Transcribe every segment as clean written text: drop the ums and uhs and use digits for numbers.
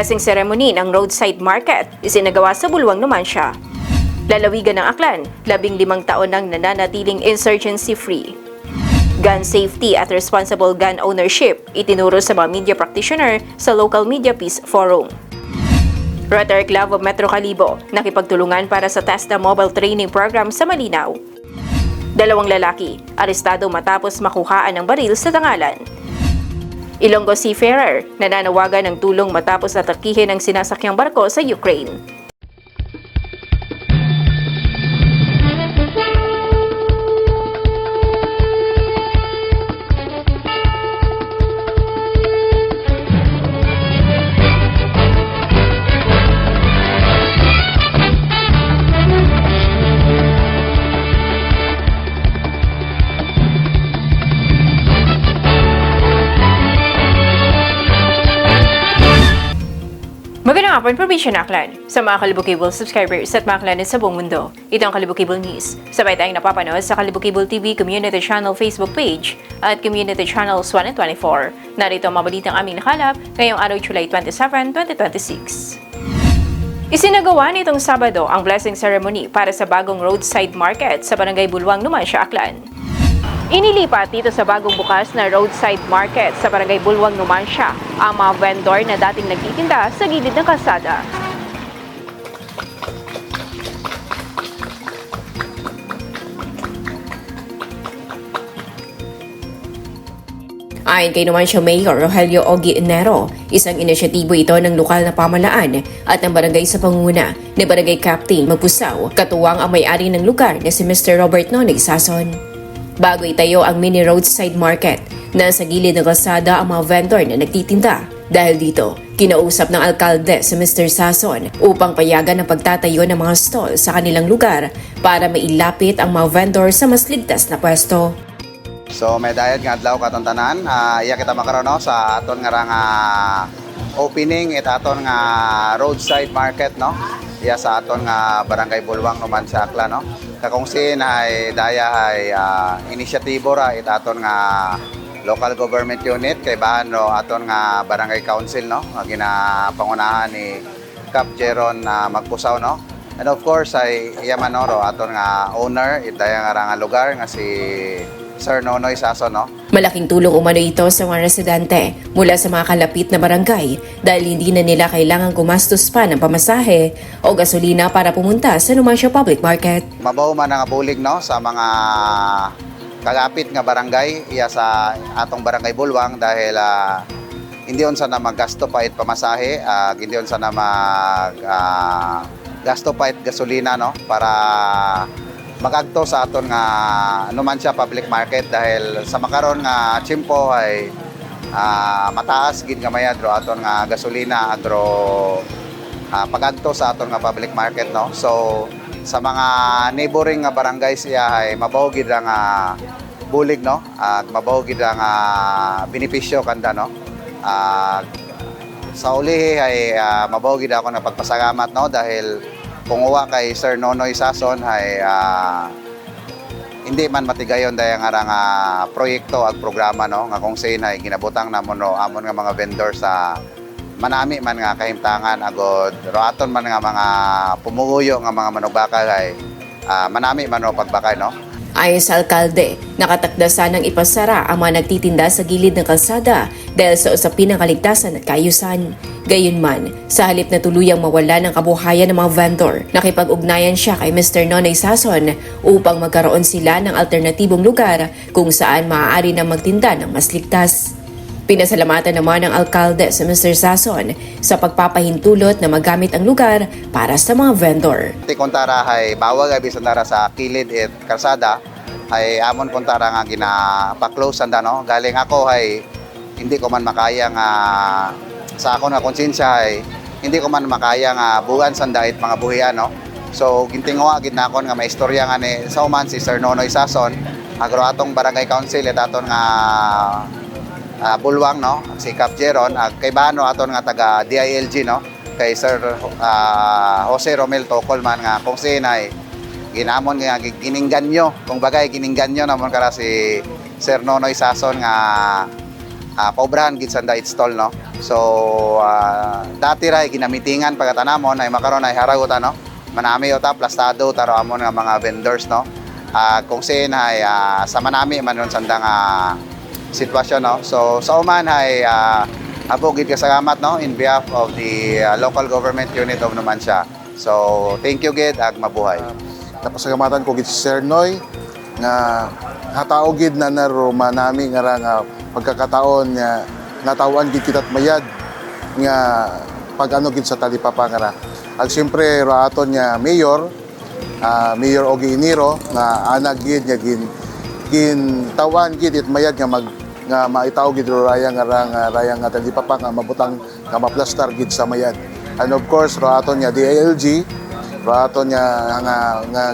Blessing ceremony ng roadside market isinagawa sa Bulwang Numancia. Lalawigan ng Aklan, 15 taon nang nananatiling insurgency-free. Gun safety at responsible gun ownership itinuro sa mga media practitioner sa Local Media Peace Forum. Rotary Club of Metro Calibo nakipagtulungan para sa TESDA Mobile Training Program sa Malinaw. 2 lalaki arestado matapos makuhaan ng baril sa Tangalan. Ilonggo Seafarer nananawagan ng tulong matapos atakihin ng sinasakyang barko sa Ukraine. Magandang hapon, Provincial Aklan. Sa mga Kalibukibol subscribers at mga Aklanin sa buong mundo, ito ang Kalibukibol News. Sabay tayong napapanood sa Kalibukibol TV Community Channel Facebook page at Community Channels 1 and 24. Narito ang mabalitang aming nakalap ngayong araw July 27, 2026. Isinagawa nitong Sabado ang blessing ceremony para sa bagong roadside market sa Barangay Bulwang, Numancia, Aklan. Inilipat dito sa bagong bukas na roadside market sa Barangay Bulwang, Numancia ang mga vendor na dating nagtitinda sa gilid ng kalsada. Ayon kay Numancia Mayor Rogelio Ogie Enero, isang inisyatibo ito ng lokal na pamahalaan at ng barangay sa pangunguna ni Barangay Captain Magpusaw, katuwang ang may-ari ng lugar na si Mr. Robert Nonoy Sason. Bago itayo ang mini roadside market, nasa gilid ng kalsada ang mga vendor na nagtitinda. Dahil dito, kinausap ng alkalde si Mr. Sason upang payagan ang pagtatayo ng mga stall sa kanilang lugar para mailapit ang mga vendor sa mas ligtas na pwesto. So may dayad nga adlaw katong tanan, iya kita makaron no sa aton nga opening aton nga roadside market no. Iya sa aton nga Barangay Bulwang Numancia Aklan no. Kakungsin ay daya ay inisyatibo ra aton nga local government unit kay bahan no aton nga barangay council no nga ginapangunahan ni Cap Jeron Magpusaw no. And of course ay iya manoro aton nga owner itaya nga lugar nga si Sir Nonoy Sason, no? Malaking tulong umano ito sa mga residente mula sa mga kalapit na barangay dahil hindi na nila kailangang gumastos pa ng pamasahe o gasolina para pumunta sa Numancia Public Market. Mabaw man nga bulig no sa mga kalapit nga barangay iya sa atong Barangay Bulwang dahil hindi unsa na maggasto pa it pamasahe, hindi unsa na gasto pa it gasolina no para magagto sa aton nga Numancia Public Market dahil sa makaron nga tiyempo ay mataas gid gamay adro aton nga gasolina adro pagagto sa aton nga public market no. So sa mga neighboring nga barangay siya ay mabaw gid ang bulig no, mabaw gid ang benepisyo kanda no. Sa uli ay mabaw gid ako na pagpasalamat no dahil kung uwa kay Sir Nonoy Sason ay hindi man matigayon dahil nga proyekto at programa no nga kung sin ay ginabutang namon no amon nga mga vendor sa manami man nga kahimtangan agod roaton man nga mga pumuguyo nga mga manugbakal ay manami man no pagbakay no. Ayon sa alkalde, nakatakdasan ng ipasara ang mga nagtitinda sa gilid ng kalsada dahil sa usapin ng kaligtasan at kaayusan. Gayunman, sa halip na tuluyang mawala ng kabuhayan ng mga vendor, nakipag-ugnayan siya kay Mr. Nonoy Sason upang magkaroon sila ng alternatibong lugar kung saan maaari na magtinda ng mas ligtas. Pinasalamatan naman ng alkalde sa Mr. Sason sa pagpapahintulot na magamit ang lugar para sa mga vendor. Kontara ay bawal ay bisan dara sa kilid at kalsada ay amon kontara nga ginapaklose anda no. Galing ako ay hindi ko man makaya nga sa ako nga konsensya ay hindi ko man makaya nga buwan sanda it mga buhian no. So gintinguha gid na ako nga may istorya nga ni sauman si Sir Nonoy Sason agro atong barangay council at aton nga Bulwang no si Cap Jeron kay bano aton nga taga DILG no kay Sir Jose Romel Tocol man nga kung sinay ginamon nga giningganyo kung bagay giningganyo namon kara si Sir Nonoy Sason nga paubrahan gid sanda install no. So dati ra ginamitingan pagkatanamon ay makaron ay haragot ano. Manami ota plastado taro amon nga mga vendors no. Kung sin ay sa manami man ron sandang sitwasyon no. So sa uman ay abogid kasalamat no in behalf of the local government unit of Numancia. So thank you gid ag mabuhay. Napasagamatan ko gid si Sir Noy nga hatao gid na naro manami nga pagkakataon nga natawan gid kita't mayad nga pag-ano gid sa talipapa nga. Ag siyempre raton nga mayor Mayor Ogie Iniro na anag gid nga tawan gid it mayad nga maitaw gid raya nga talipapa nga mabutang nga maplastar gid sa mayad. And of course raton nga DILG raton nga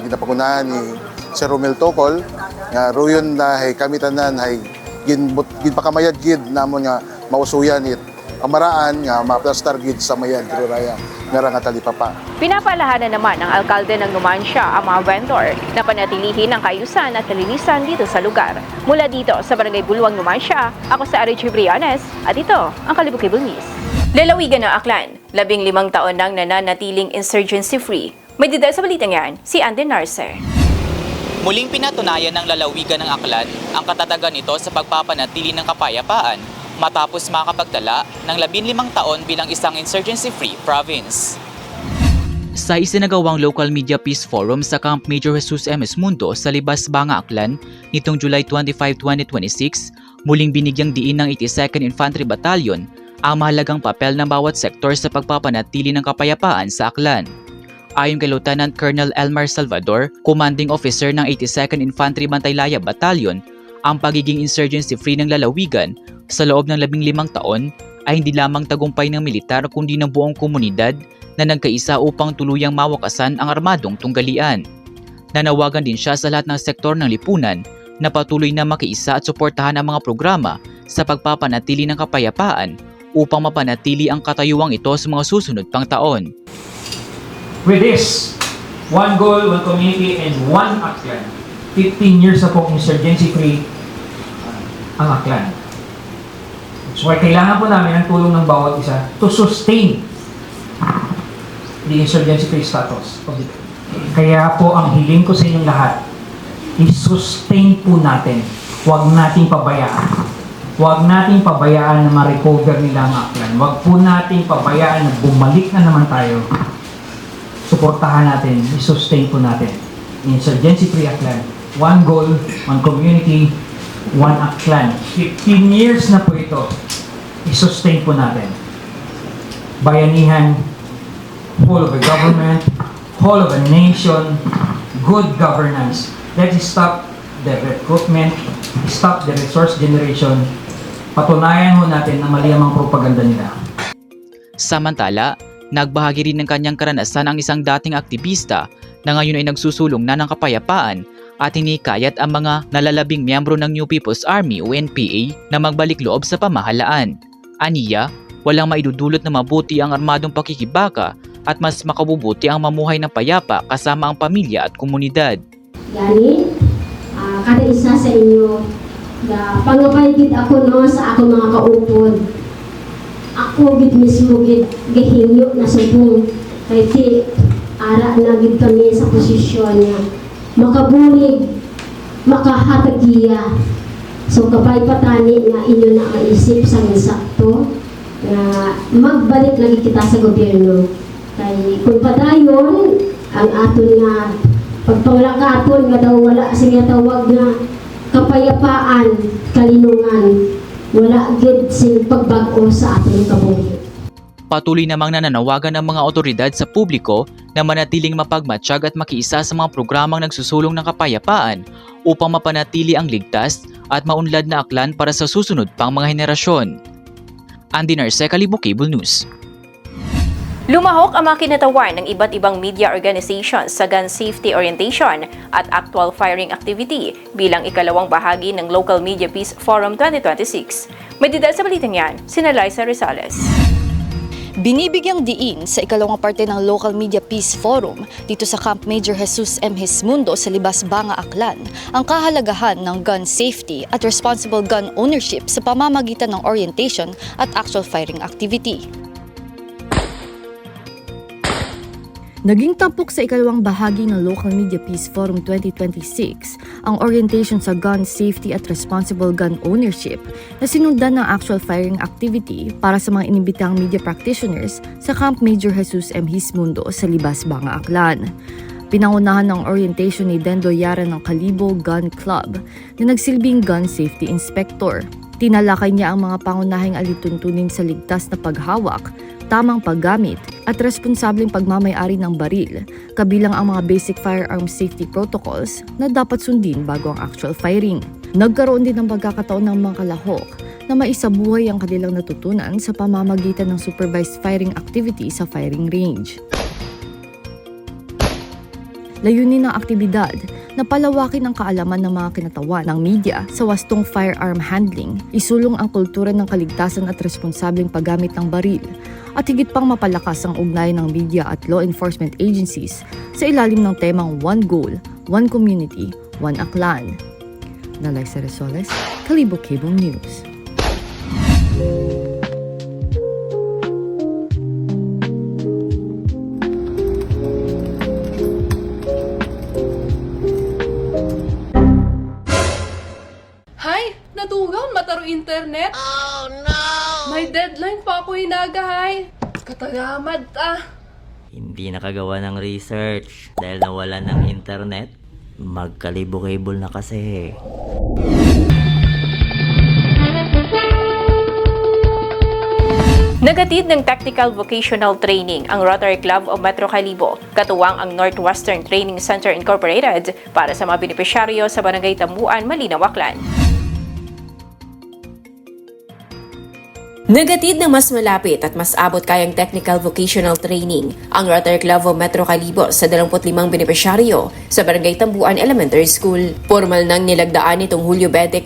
ginapagunahan ni Sir Romel Tocol nga ruyon na hay kami tanan hay gin pakamayad gid namon nga mausuyan it amaraan nga maplastar gid sa mayad raya nga talipapa. Pinapalahanan naman ng alkalde ng Numancia ang mga vendor na panatilihin ang kaayusan at kalinisan dito sa lugar. Mula dito sa Barangay Bulwang, Numancia, ako sa Arich Brianes at ito ang Kalibukibul News. Lalawigan ng Aklan, 15 taon nang nananatiling insurgency-free. May detail sa balitang yan, si Andy Narce. Muling pinatunayan ng lalawigan ng Aklan ang katatagan nito sa pagpapanatili ng kapayapaan matapos makapagtala ng 15 taon bilang isang insurgency-free province. Sa isinagawang Local Media Peace Forum sa Camp Major Jesus M.S. Mundo sa Libas, Banga, Aklan nitong July 25, 2026, muling binigyang diin ng 82nd Infantry Battalion ang mahalagang papel ng bawat sektor sa pagpapanatili ng kapayapaan sa Aklan. Ayon kay Lieutenant Colonel Elmar Salvador, Commanding Officer ng 82nd Infantry Mantaylaya Battalion, ang pagiging insurgency-free ng lalawigan sa loob ng 15 taon ay hindi lamang tagumpay ng militar kundi ng buong komunidad na nagkaisa upang tuluyang mawakasan ang armadong tunggalian. Nanawagan din siya sa lahat ng sektor ng lipunan na patuloy na makiisa at suportahan ang mga programa sa pagpapanatili ng kapayapaan upang mapanatili ang katayuang ito sa mga susunod pang taon. With this, one goal, one community, and one Aklan. 15 years na pong insurgency-free ang Aklan. So kailangan po namin ang tulong ng bawat isa to sustain the insurgency-free status. Kaya po ang hiling ko sa inyong lahat, i-sustain po natin. Huwag nating pabayaan. Huwag nating pabayaan na ma-recover nila ang Aklan. Huwag po nating pabayaan na bumalik na naman tayo. Suportahan natin, i-sustain po natin. Insurgency-free Aklan. One goal, one community, one Aklan. 15 years na po ito. I-sustain po natin. Bayanihan, whole of a government, whole of a nation, good governance. Let's stop the recruitment, stop the resource generation. Patunayan ho natin na mali ang mga propaganda nila. Samantala, nagbahagi rin ng kanyang karanasan ang isang dating aktivista na ngayon ay nagsusulong na ng kapayapaan at hinikayat ang mga nalalabing miyembro ng New People's Army o NPA na magbalik loob sa pamahalaan. Aniya, walang maidudulot na mabuti ang armadong pakikibaka at mas makabubuti ang mamuhay ng payapa kasama ang pamilya at komunidad. Gani, kada isa sa inyo, pangabay gid ako no sa ako mga kaupod. Ako gid mismo gid gahingyo na subong kay ti ara na gid kami sa posisyon niya. Makabulig, makahatagiya. So kapay patani nga inyo na maisip sa insakto na magbalik lagi kita sa gobyerno. Kay kung padayon ang aton nga pagpanglakaton nga daw wala siya tawag na kapayapaan, kalinungan, wala gid sing pagbago sa ating kabuhi. Patuloy namang nananawagan ng mga otoridad sa publiko na manatiling mapagmatsyag at makiisa sa mga programang nagsusulong ng kapayapaan upang mapanatili ang ligtas at maunlad na aklan para sa susunod pang mga henerasyon. Andy Narce, Kalibukibul News. Lumahok ang mga kinatawan ng iba't ibang media organizations sa gun safety orientation at actual firing activity bilang ikalawang bahagi ng Local Media Peace Forum 2026. May detail sa balitang yan, sina Liza Rosales. Binibigyang diin sa ikalawang parte ng Local Media Peace Forum dito sa Camp Major Jesus M. Hismundo sa Libas, Banga, Aklan ang kahalagahan ng gun safety at responsible gun ownership sa pamamagitan ng orientation at actual firing activity. Naging tampok sa ikalawang bahagi ng Local Media Peace Forum 2026 ang orientation sa gun safety at responsible gun ownership na sinundan ng actual firing activity para sa mga inimbitang media practitioners sa Camp Major Jesus M. Hismundo sa Libas, Banga, Aklan. Pinangunahan ng orientation ni Dendo Yara ng Kalibo Gun Club na nagsilbing gun safety inspector. Tinalakay niya ang mga pangunahing alituntunin sa ligtas na paghawak, tamang paggamit at responsableng pagmamay-ari ng baril, kabilang ang mga basic firearm safety protocols na dapat sundin bago ang actual firing. Nagkaroon din ng pagkakataon ng mga kalahok na maisabuhay ang kanilang natutunan sa pamamagitan ng supervised firing activity sa firing range. Layunin ng aktibidad na palawakin ang kaalaman ng mga kinatawan ng media sa wastong firearm handling, isulong ang kultura ng kaligtasan at responsableng paggamit ng baril, at higit pang mapalakas ang ugnayan ng media at law enforcement agencies sa ilalim ng temang One Goal, One Community, One Aklan. Nalaisa Resoles, Kalibo Cable News. Hay, natugaw mataro internet. Oh no! May deadline pa ako hinagahay. Katagamad Hindi nakagawa ng research dahil nawala ng internet. Magkalibo-cable na kasi. Nagatid ng technical vocational training ang Rotary Club of Metro Kalibo, katuwang ang Northwestern Training Center Incorporated para sa mga benepisyaryo sa Barangay Tambuan, Malinaw, Aklan. Nagatid ng mas malapit at mas abot kayang technical vocational training ang Rotary Club of Metro Kalibo sa 25 benepisyaryo sa Barangay Tambuan Elementary School. Formal nang nilagdaan nitong Hulyo 24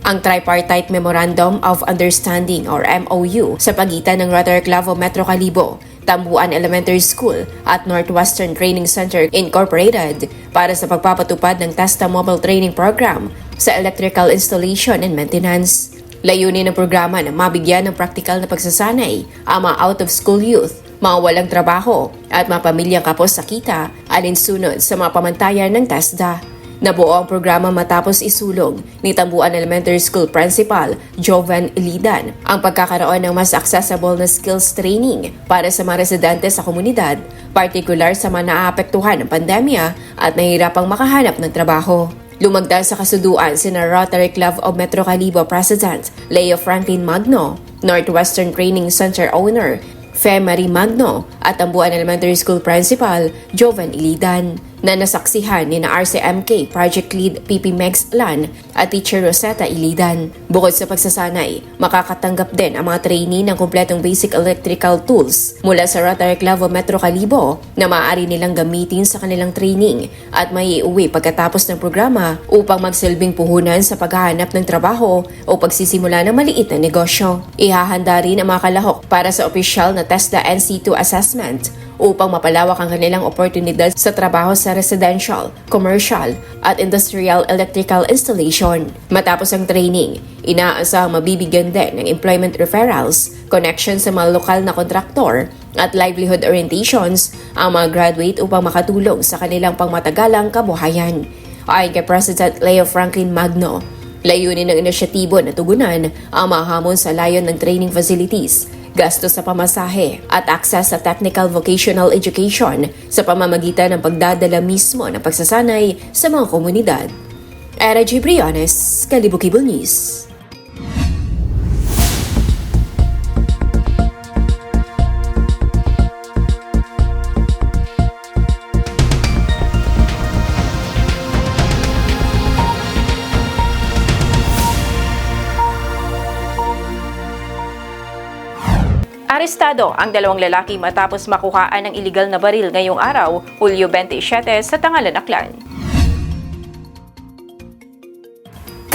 ang Tripartite Memorandum of Understanding or MOU sa pagitan ng Rotary Club of Metro Kalibo, Tambuan Elementary School at Northwestern Training Center Incorporated para sa pagpapatupad ng TESTA Mobile Training Program sa Electrical Installation and Maintenance. Layunin ng programa na mabigyan ng praktikal na pagsasanay ang mga out-of-school youth, mga walang trabaho at mga pamilyang kapos sa kita alinsunod sa mga pamantayan ng TESDA. Nabuo ang programa matapos isulong ni Tambuan Elementary School Principal Jovan Ilidan ang pagkakaroon ng mas accessible na skills training para sa mga residente sa komunidad, partikular sa mga naapektuhan ng pandemya at nahihirapang makahanap ng trabaho. Lumagda sa kasuduan sina Rotary Club of Metro Kalibo President Leo Franklin Magno, Northwestern Training Center Owner Fe Marie Magno at Tambuan Elementary School Principal Jovan Ilidan na nasaksihan ni na RCMK Project Lead PP Megs Lan at Teacher Rosetta Ilidan. Bukod sa pagsasanay, makakatanggap din ang mga trainee ng kumpletong basic electrical tools mula sa Rotary Club of Metro Kalibo na maaari nilang gamitin sa kanilang training at may iuwi pagkatapos ng programa upang magsilbing puhunan sa paghahanap ng trabaho o pagsisimula ng maliit na negosyo. Ihahanda rin ang mga kalahok para sa opisyal na TESDA NC2 assessment upang mapalawak ang kanilang oportunidad sa trabaho sa residential, commercial at industrial electrical installation. Matapos ang training, inaasahang mabibigyan din ng employment referrals, connection sa mga lokal na kontraktor at livelihood orientations ang mga graduate upang makatulong sa kanilang pangmatagalang kabuhayan. Ayon kay President Leo Franklin Magno, layunin ng inisyatibo na tugunan ang mga hamon sa layon ng training facilities, gasto sa pamasahe at access sa technical vocational education sa pamamagitan ng pagdadala mismo ng pagsasanay sa mga komunidad. Era G. Briones, Kalibo Cable News. Arestado ang dalawang lalaki matapos makuhaan ng iligal na baril ngayong araw, Hulyo 27 sa Tangalan, Aklan.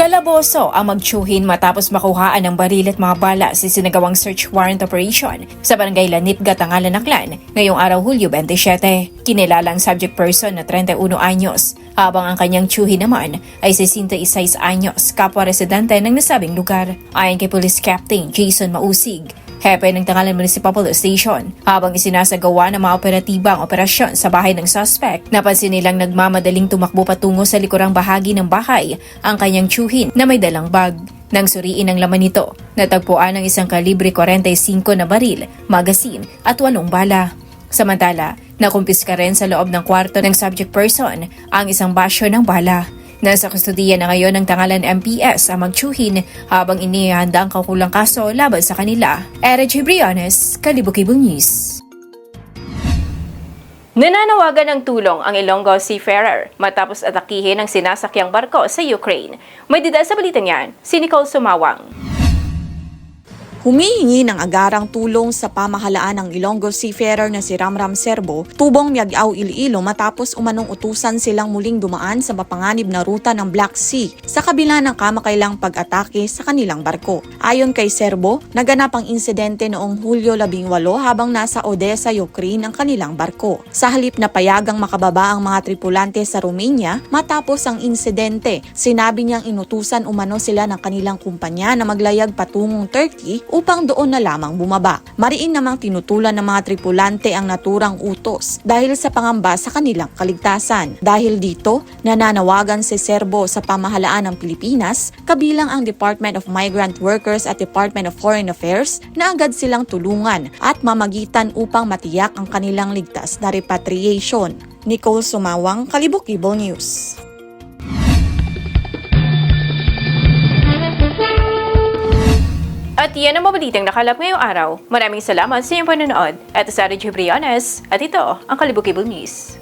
Kalaboso ang magtsuhin matapos makuhaan ng baril at mga bala sa sinagawang search warrant operation sa barangay Lanip, Gatangalan, Aklan ngayong araw Hulyo 27. Kinilala ang subject person na 31 anyos, habang ang kanyang tsuhin naman ay 66 anyos, kapwa residente ng nasabing lugar. Ayon kay Police Captain Jason Mausig, hepe ng Tangalan Municipal Police Station, habang isinasagawa ng mga operatibang operasyon sa bahay ng suspect, napansin nilang nagmamadaling tumakbo patungo sa likurang bahagi ng bahay ang kanyang tsuhin na may dalang bag. Nang suriin ang laman nito, natagpuan ng isang kalibre 45 na baril, magasin at 8 bala. Samantala, nakumpiska rin sa loob ng kwarto ng subject person ang isang basyo ng bala. Nasa kustudiya na ngayon ng Tangalan MPS ang magtsuhin habang inihanda ang kaukulang kaso laban sa kanila. Erich Briones, Kalibo-Cable News. Nananawagan ng tulong ang Ilonggo Seafarer matapos atakihin ang sinasakyang barko sa Ukraine. May detail sa balitang yan, si Nicole Sumawang. Humihingi ng agarang tulong sa pamahalaan ng Ilonggo Seafarer na si Ramram Serbo, tubong Miagao, Iloilo matapos umanong utusan silang muling dumaan sa mapanganib na ruta ng Black Sea sa kabila ng kamakailang pag-atake sa kanilang barko. Ayon kay Serbo, naganap ang insidente noong Hulyo 18 habang nasa Odessa, Ukraine ang kanilang barko. Sa halip na payagang makababa ang mga tripulante sa Romania matapos ang insidente, sinabi niyang inutusan umano sila ng kanilang kumpanya na maglayag patungong Turkey upang doon na lamang bumaba. Mariin namang tinutulan ng mga tripulante ang naturang utos dahil sa pangamba sa kanilang kaligtasan. Dahil dito, nananawagan si Serbo sa pamahalaan ng Pilipinas, kabilang ang Department of Migrant Workers at Department of Foreign Affairs na agad silang tulungan at mamagitan upang matiyak ang kanilang ligtas na repatriation. Nicole Sumawang, Kalibo-Cable News. At yan ang mabalitang nakalap ngayong araw. Maraming salamat sa iyong panonood. At sa Erich Briones, at ito ang Kalibo-Cable News.